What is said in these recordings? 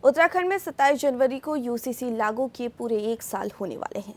उत्तराखंड में 27 जनवरी को यूसीसी लागू किए पूरे 1 साल होने वाले हैं।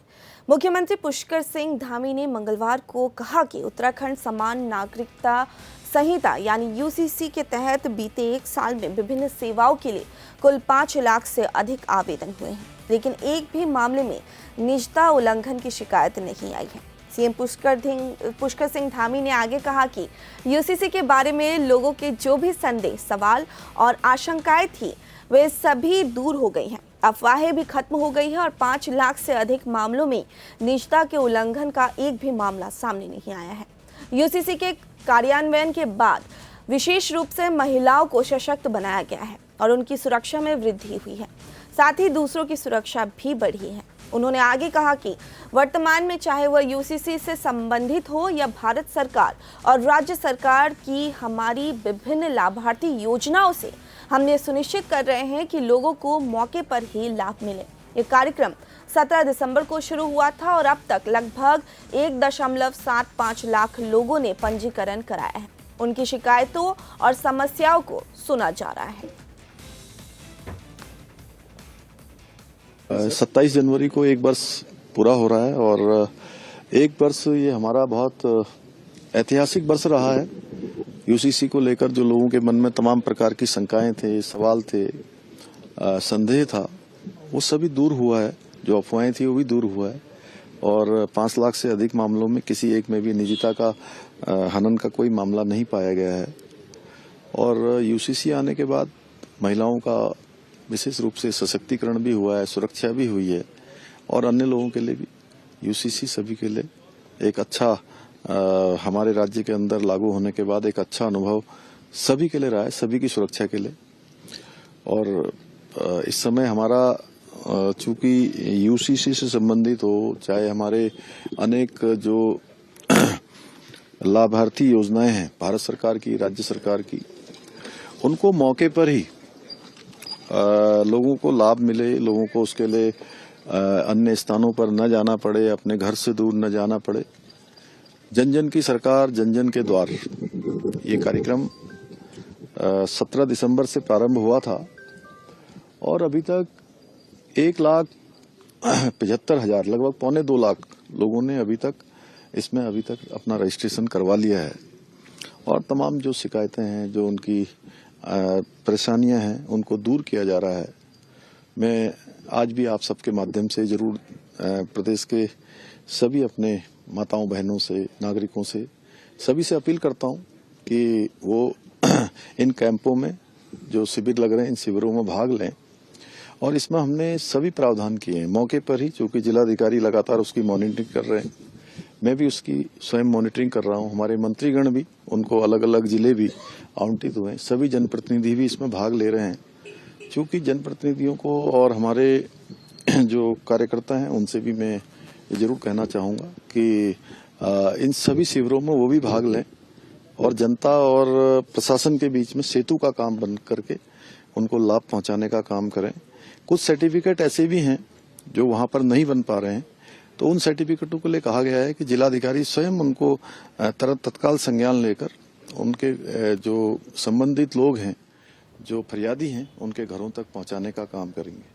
मुख्यमंत्री पुष्कर सिंह धामी ने मंगलवार को कहा कि उत्तराखंड समान नागरिकता संहिता यानी यूसीसी के तहत बीते 1 साल में विभिन्न सेवाओं के लिए कुल 5 लाख से अधिक आवेदन हुए हैं, लेकिन एक भी मामले में निजता उल्लंघन की शिकायत नहीं आई है। सीएम पुष्कर सिंह धामी ने आगे कहा कि यूसीसी के बारे में लोगों के जो भी संदेह, सवाल और आशंकाएं थी वे सभी दूर हो गई हैं। अफवाहें भी खत्म हो गई है और 5 लाख से अधिक मामलों में निजता के उल्लंघन का एक भी मामला सामने नहीं आया है। यूसीसी के कार्यान्वयन के बाद विशेष रूप से महिलाओं को सशक्त बनाया गया है और उनकी सुरक्षा में वृद्धि हुई है, साथ ही दूसरों की सुरक्षा भी बढ़ी है। उन्होंने आगे कहा कि वर्तमान में चाहे वह यूसीसी से संबंधित हो या भारत सरकार और राज्य सरकार की हमारी विभिन्न लाभार्थी योजनाओं से हम ये सुनिश्चित कर रहे हैं कि लोगों को मौके पर ही लाभ मिले। ये कार्यक्रम 17 दिसंबर को शुरू हुआ था और अब तक लगभग 1.75 लाख लोगों ने पंजीकरण कराया है। उनकी शिकायतों और समस्याओं को सुना जा रहा है। 27 जनवरी को 1 वर्ष पूरा हो रहा है और 1 वर्ष ये हमारा बहुत ऐतिहासिक वर्ष रहा है। यूसीसी को लेकर जो लोगों के मन में तमाम प्रकार की शंकाएं थे, सवाल थे, संदेह था, वो सभी दूर हुआ है। जो अफवाहें थी वो भी दूर हुआ है और 5 लाख से अधिक मामलों में किसी एक में भी निजता का हनन का कोई मामला नहीं पाया गया है। और यूसीसी आने के बाद महिलाओं का विशेष रूप से सशक्तिकरण भी हुआ है, सुरक्षा भी हुई है और अन्य लोगों के लिए भी यूसीसी सभी के लिए एक अच्छा हमारे राज्य के अंदर लागू होने के बाद एक अच्छा अनुभव सभी के लिए रहा है, सभी की सुरक्षा के लिए। और इस समय हमारा चूंकि यूसीसी से संबंधित हो, चाहे हमारे अनेक जो लाभार्थी योजनाएं हैं भारत सरकार की, राज्य सरकार की, उनको मौके पर ही लोगों को लाभ मिले, लोगों को उसके लिए अन्य स्थानों पर न जाना पड़े, अपने घर से दूर न जाना पड़े। जन जन की सरकार, जन जन के द्वार, ये कार्यक्रम 17 दिसंबर से प्रारंभ हुआ था और अभी तक 1,75,000 लगभग 1.25 लाख लोगों ने अभी तक अपना रजिस्ट्रेशन करवा लिया है। और तमाम जो शिकायतें हैं, जो उनकी परेशानियां हैं, उनको दूर किया जा रहा है। मैं आज भी आप सबके माध्यम से जरूर प्रदेश के सभी अपने माताओं, बहनों से, नागरिकों से, सभी से अपील करता हूं कि वो इन कैंपों में जो शिविर लग रहे हैं, इन शिविरों में भाग लें। और इसमें हमने सभी प्रावधान किए हैं मौके पर ही, क्योंकि जिलाधिकारी लगातार उसकी मॉनिटरिंग कर रहे हैं। मैं भी उसकी स्वयं मॉनिटरिंग कर रहा हूं। हमारे मंत्रीगण भी, उनको अलग अलग जिले भी आवंटित हुए, सभी जनप्रतिनिधि भी इसमें भाग ले रहे हैं। क्योंकि जनप्रतिनिधियों को और हमारे जो कार्यकर्ता हैं उनसे भी मैं ये जरूर कहना चाहूंगा कि इन सभी शिविरों में वो भी भाग लें और जनता और प्रशासन के बीच में सेतु का काम बन करके उनको लाभ पहुंचाने का काम करें। कुछ सर्टिफिकेट ऐसे भी हैं जो वहां पर नहीं बन पा रहे हैं, तो उन सर्टिफिकेटों के लिए कहा गया है कि जिलाधिकारी स्वयं उनको तत्काल संज्ञान लेकर उनके जो संबंधित लोग हैं, जो फरियादी हैं, उनके घरों तक पहुंचाने का काम करेंगे।